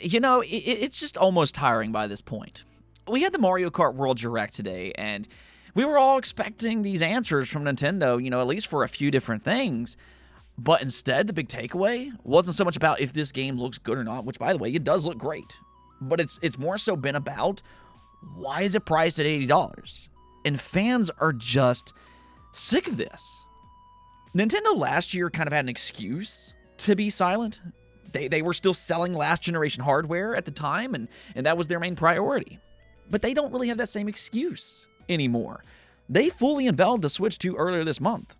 It's just almost tiring by this point. We had the Mario Kart World Direct today, and we were all expecting these answers from Nintendo, at least for a few different things. But instead, the big takeaway wasn't so much about if this game looks good or not, which, by the way, it does look great. But it's more so been about, why is it priced at $80? And fans are just sick of this. Nintendo last year kind of had an excuse to be silent. They were still selling last generation hardware at the time, and that was their main priority. But they don't really have that same excuse anymore. They fully unveiled the Switch 2 earlier this month.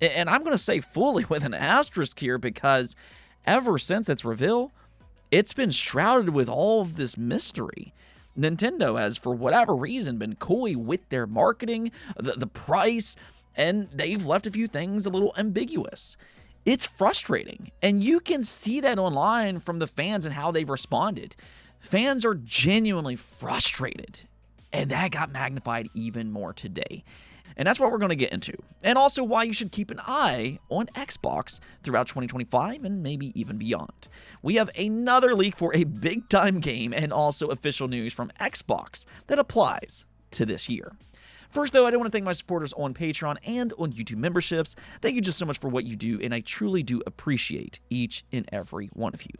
And I'm going to say fully with an asterisk here, because ever since its reveal, it's been shrouded with all of this mystery. Nintendo has, for whatever reason, been coy with their marketing, the price, and they've left a few things a little ambiguous. It's frustrating, and you can see that online from the fans and how they've responded. Fans are genuinely frustrated, and that got magnified even more today. And that's what we're going to get into, and also why you should keep an eye on Xbox throughout 2025 and maybe even beyond. We have another leak for a big-time game and also official news from Xbox that applies to this year. First, though, I do want to thank my supporters on Patreon and on YouTube memberships. Thank you just so much for what you do, and I truly do appreciate each and every one of you.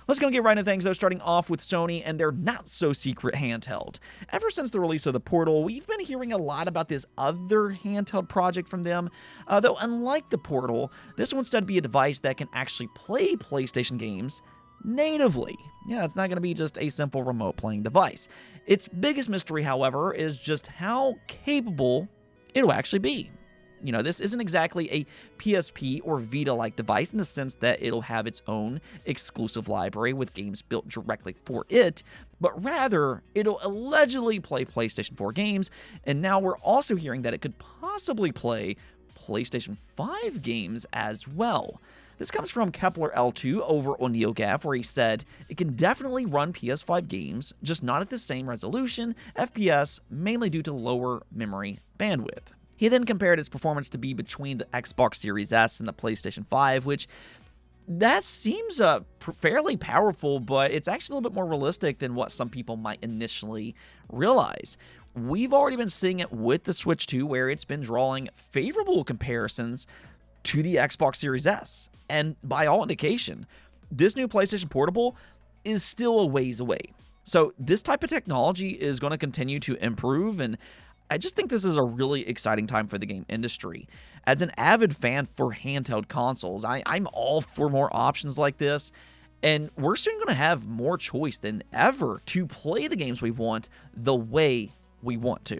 Let's go and get right into things, though, starting off with Sony and their not-so-secret handheld. Ever since the release of the Portal, we've been hearing a lot about this other handheld project from them, though unlike the Portal, this will instead be a device that can actually play PlayStation games natively. Yeah, it's not going to be just a simple remote playing device. Its biggest mystery, however, is just how capable it'll actually be. This isn't exactly a PSP or Vita-like device in the sense that it'll have its own exclusive library with games built directly for it, but rather, it'll allegedly play PlayStation 4 games, and now we're also hearing that it could possibly play PlayStation 5 games as well. This comes from Kepler L2 over on NeoGAF, where he said it can definitely run PS5 games, just not at the same resolution, FPS, mainly due to lower memory bandwidth. He then compared its performance to be between the Xbox Series S and the PlayStation 5, which that seems fairly powerful, but it's actually a little bit more realistic than what some people might initially realize. We've already been seeing it with the Switch 2, where it's been drawing favorable comparisons to the Xbox Series S. And by all indication, this new PlayStation Portable is still a ways away. So this type of technology is going to continue to improve, and I just think this is a really exciting time for the game industry. As an avid fan for handheld consoles, I'm all for more options like this, and we're soon going to have more choice than ever to play the games we want the way we want to.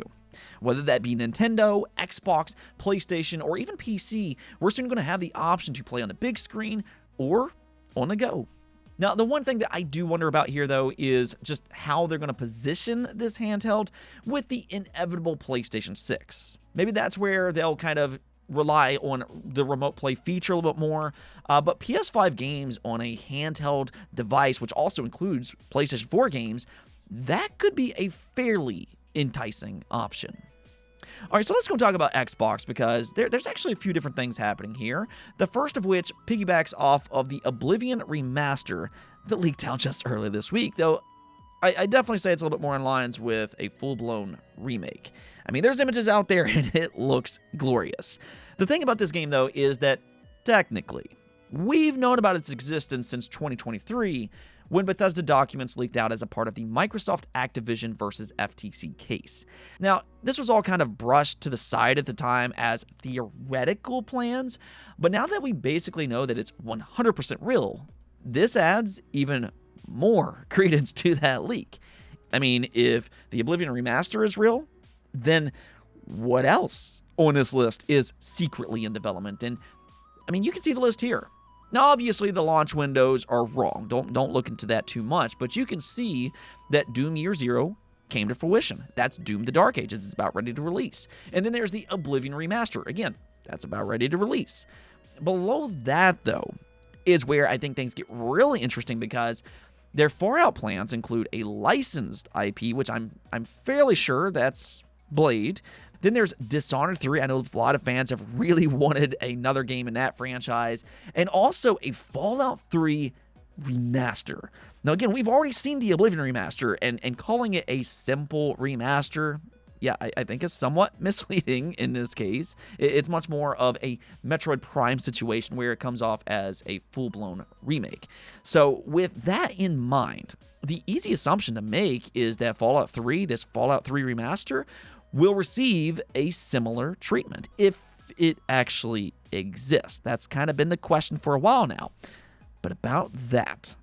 Whether that be Nintendo, Xbox, PlayStation, or even PC, we're soon going to have the option to play on a big screen or on the go. Now, the one thing that I do wonder about here, though, is just how they're going to position this handheld with the inevitable PlayStation 6. Maybe that's where they'll kind of rely on the remote play feature a little bit more, but PS5 games on a handheld device, which also includes PlayStation 4 games, that could be a fairly enticing option. All right, so let's go talk about Xbox, because there's actually a few different things happening here. The first of which piggybacks off of the Oblivion remaster that leaked out just earlier this week, though I definitely say it's a little bit more in lines with a full-blown remake. I mean, there's images out there and it looks glorious. The thing about this game, though, is that technically, we've known about its existence since 2023, when Bethesda documents leaked out as a part of the Microsoft Activision versus FTC case. Now, this was all kind of brushed to the side at the time as theoretical plans, but now that we basically know that it's 100% real, this adds even more credence to that leak. I mean, if the Oblivion remaster is real, then what else on this list is secretly in development? And I mean, you can see the list here. Now, obviously, the launch windows are wrong. Don't look into that too much, but you can see that Doom Year Zero came to fruition. That's Doom the Dark Ages. It's about ready to release. And then there's the Oblivion Remaster. Again, that's about ready to release. Below that, though, is where I think things get really interesting, because their far-out plans include a licensed IP, which I'm fairly sure that's Blade. Then there's Dishonored 3. I know a lot of fans have really wanted another game in that franchise. And also a Fallout 3 Remaster. Now, again, we've already seen the Oblivion Remaster, and calling it a simple remaster, yeah, I think is somewhat misleading in this case. It's much more of a Metroid Prime situation where it comes off as a full-blown remake. So with that in mind, the easy assumption to make is that Fallout 3, this Fallout 3 remaster, will receive a similar treatment, if it actually exists. That's kind of been the question for a while now. But about that,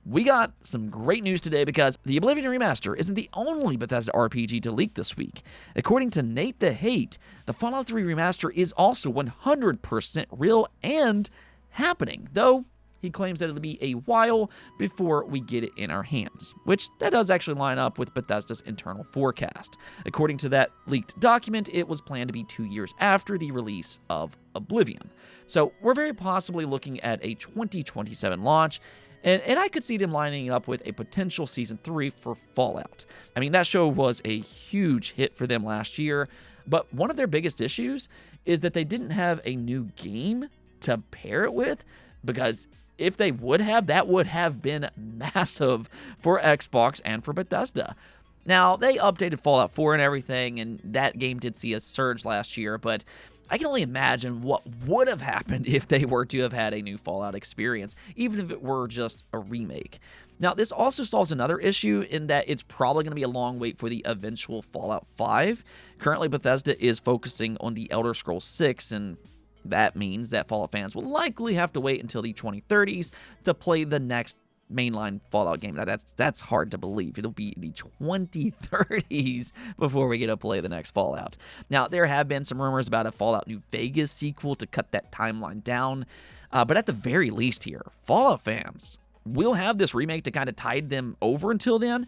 we got some great news today because the Oblivion Remaster isn't the only Bethesda RPG to leak this week. According to Nate the Hate, the Fallout 3 Remaster is also 100% real and happening, though he claims that it'll be a while before we get it in our hands, which that does actually line up with Bethesda's internal forecast. According to that leaked document, it was planned to be 2 years after the release of Oblivion. So we're very possibly looking at a 2027 launch, and I could see them lining up with a potential Season 3 for Fallout. I mean, that show was a huge hit for them last year, but one of their biggest issues is that they didn't have a new game to pair it with, because if they would have, that would have been massive for Xbox and for Bethesda. Now, they updated Fallout 4 and everything, and that game did see a surge last year, but I can only imagine what would have happened if they were to have had a new Fallout experience, even if it were just a remake. Now, this also solves another issue in that it's probably going to be a long wait for the eventual Fallout 5. Currently, Bethesda is focusing on the Elder Scrolls 6, and that means that Fallout fans will likely have to wait until the 2030s to play the next mainline Fallout game. Now, that's hard to believe. It'll be the 2030s before we get to play the next Fallout. Now, there have been some rumors about a Fallout New Vegas sequel to cut that timeline down, but at the very least here, Fallout fans will have this remake to kind of tide them over until then.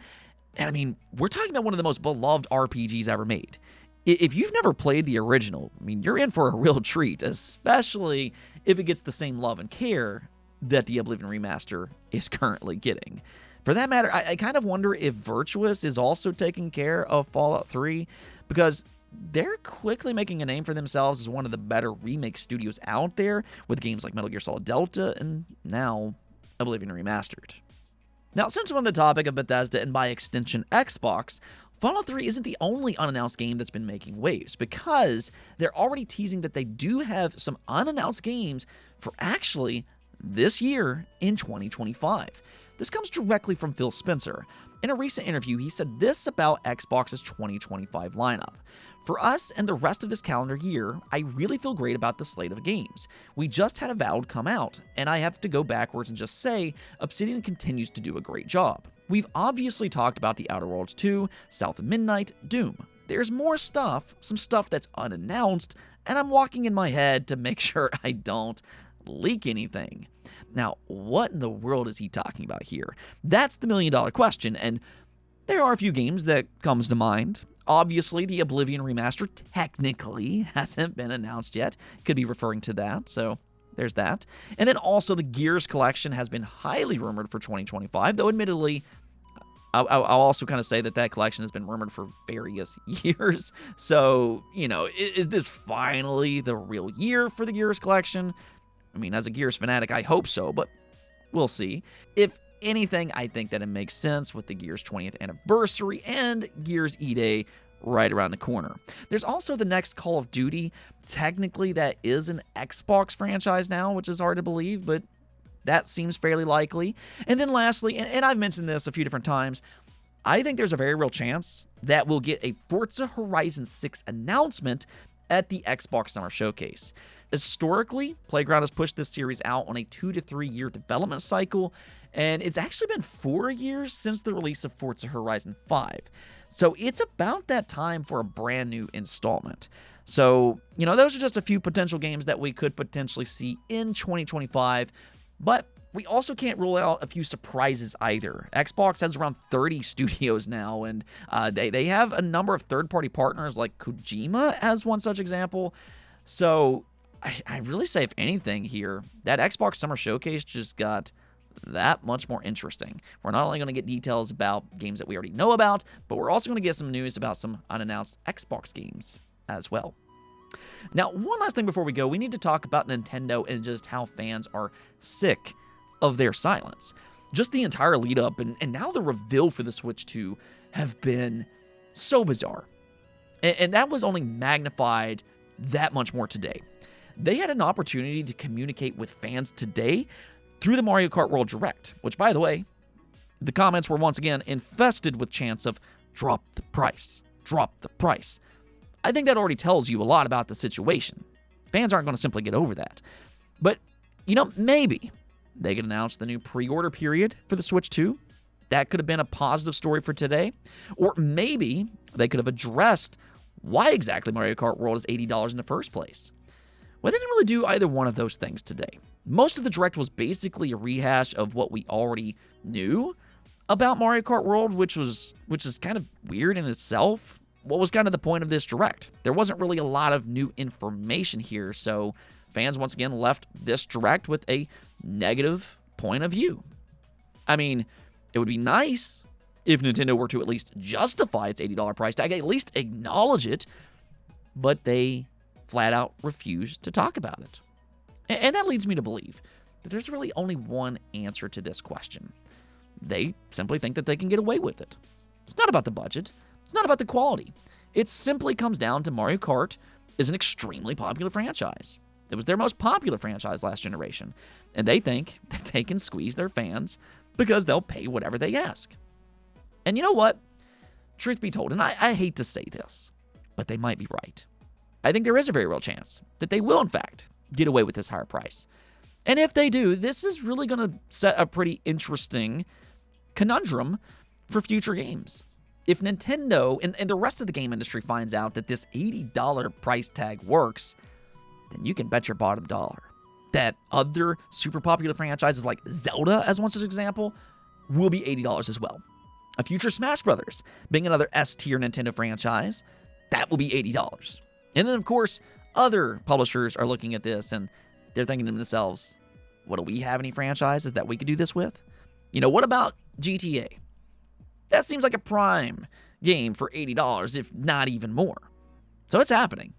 And I mean, we're talking about one of the most beloved RPGs ever made. If you've never played the original, I mean, you're in for a real treat, especially if it gets the same love and care that the Oblivion Remaster is currently getting. For that matter, I kind of wonder if Virtuous is also taking care of Fallout 3, because they're quickly making a name for themselves as one of the better remake studios out there, with games like Metal Gear Solid Delta and now Oblivion Remastered. Now, since we're on the topic of Bethesda and by extension Xbox, Fallout 3 isn't the only unannounced game that's been making waves, because they're already teasing that they do have some unannounced games for actually this year in 2025. This comes directly from Phil Spencer. In a recent interview, he said this about Xbox's 2025 lineup. For us and the rest of this calendar year, I really feel great about the slate of games. We just had Avowed come out, and I have to go backwards and just say, Obsidian continues to do a great job. We've obviously talked about The Outer Worlds 2, South of Midnight, Doom. There's more stuff, some stuff that's unannounced, and I'm walking in my head to make sure I don't leak anything. Now, what in the world is he talking about here? That's the million-dollar question, and there are a few games that comes to mind. Obviously, the Oblivion Remaster technically hasn't been announced yet. Could be referring to that, so there's that. And then also the Gears collection has been highly rumored for 2025, though admittedly, I'll also kind of say that collection has been rumored for various years. So, is this finally the real year for the Gears collection? I mean, as a Gears fanatic, I hope so, but we'll see. If anything, I think that it makes sense with the Gears 20th anniversary and Gears E-Day right around the corner. There's also the next Call of Duty. Technically, that is an Xbox franchise now, which is hard to believe, but that seems fairly likely. And then lastly, and I've mentioned this a few different times, I think there's a very real chance that we'll get a Forza Horizon 6 announcement at the Xbox Summer Showcase. Historically, Playground has pushed this series out on a 2 to 3 year development cycle, and it's actually been 4 years since the release of Forza Horizon 5. So it's about that time for a brand new installment. So, those are just a few potential games that we could potentially see in 2025, but we also can't rule out a few surprises either. Xbox has around 30 studios now, and they have a number of third-party partners like Kojima as one such example. So I really say, if anything here, that Xbox Summer Showcase just got that much more interesting. We're not only going to get details about games that we already know about, but we're also going to get some news about some unannounced Xbox games as well. Now, one last thing before we go, we need to talk about Nintendo and just how fans are sick of their silence. Just the entire lead up and now the reveal for the Switch 2 have been so bizarre. And that was only magnified that much more today. They had an opportunity to communicate with fans today through the Mario Kart World Direct, which, by the way, the comments were once again infested with chants of drop the price, drop the price. I think that already tells you a lot about the situation. Fans aren't going to simply get over that. But, maybe they could announce the new pre-order period for the Switch 2. That could have been a positive story for today. Or maybe they could have addressed why exactly Mario Kart World is $80 in the first place. Well, they didn't really do either one of those things today. Most of the Direct was basically a rehash of what we already knew about Mario Kart World, which is kind of weird in itself. What was kind of the point of this Direct? There wasn't really a lot of new information here, so fans once again left this Direct with a negative point of view. I mean, it would be nice if Nintendo were to at least justify its $80 price tag, at least acknowledge it, but they flat out refuse to talk about it. And that leads me to believe that there's really only one answer to this question. They simply think that they can get away with it. It's not about the budget. It's not about the quality. It simply comes down to Mario Kart is an extremely popular franchise. It was their most popular franchise last generation. And they think that they can squeeze their fans because they'll pay whatever they ask. And you know what? Truth be told, and I hate to say this, but they might be right. I think there is a very real chance that they will, in fact, get away with this higher price. And if they do, this is really going to set a pretty interesting conundrum for future games. If Nintendo and the rest of the game industry finds out that this $80 price tag works, then you can bet your bottom dollar that other super popular franchises like Zelda, as one such example, will be $80 as well. A future Smash Brothers, being another S-tier Nintendo franchise, that will be $80. And then, of course, other publishers are looking at this and they're thinking to themselves, what, do we have any franchises that we could do this with? What about GTA? That seems like a prime game for $80, if not even more. So it's happening.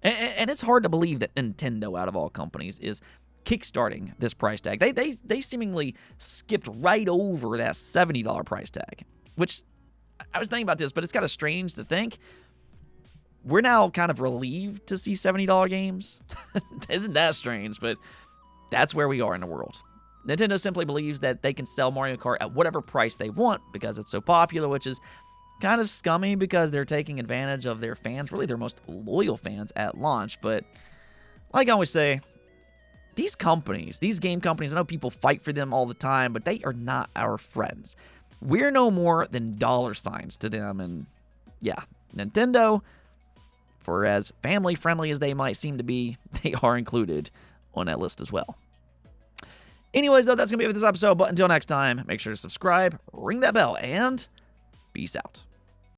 And it's hard to believe that Nintendo, out of all companies, is kickstarting this price tag. They seemingly skipped right over that $70 price tag, which I was thinking about this, but it's kind of strange to think. We're now kind of relieved to see $70 games. Isn't that strange? But that's where we are in the world. Nintendo simply believes that they can sell Mario Kart at whatever price they want because it's so popular, which is kind of scummy because they're taking advantage of their fans, really their most loyal fans at launch. But like I always say, these companies, these game companies, I know people fight for them all the time, but they are not our friends. We're no more than dollar signs to them. And yeah, Nintendo, for as family-friendly as they might seem to be, they are included on that list as well. Anyways, though, that's going to be it for this episode. But until next time, make sure to subscribe, ring that bell, and peace out.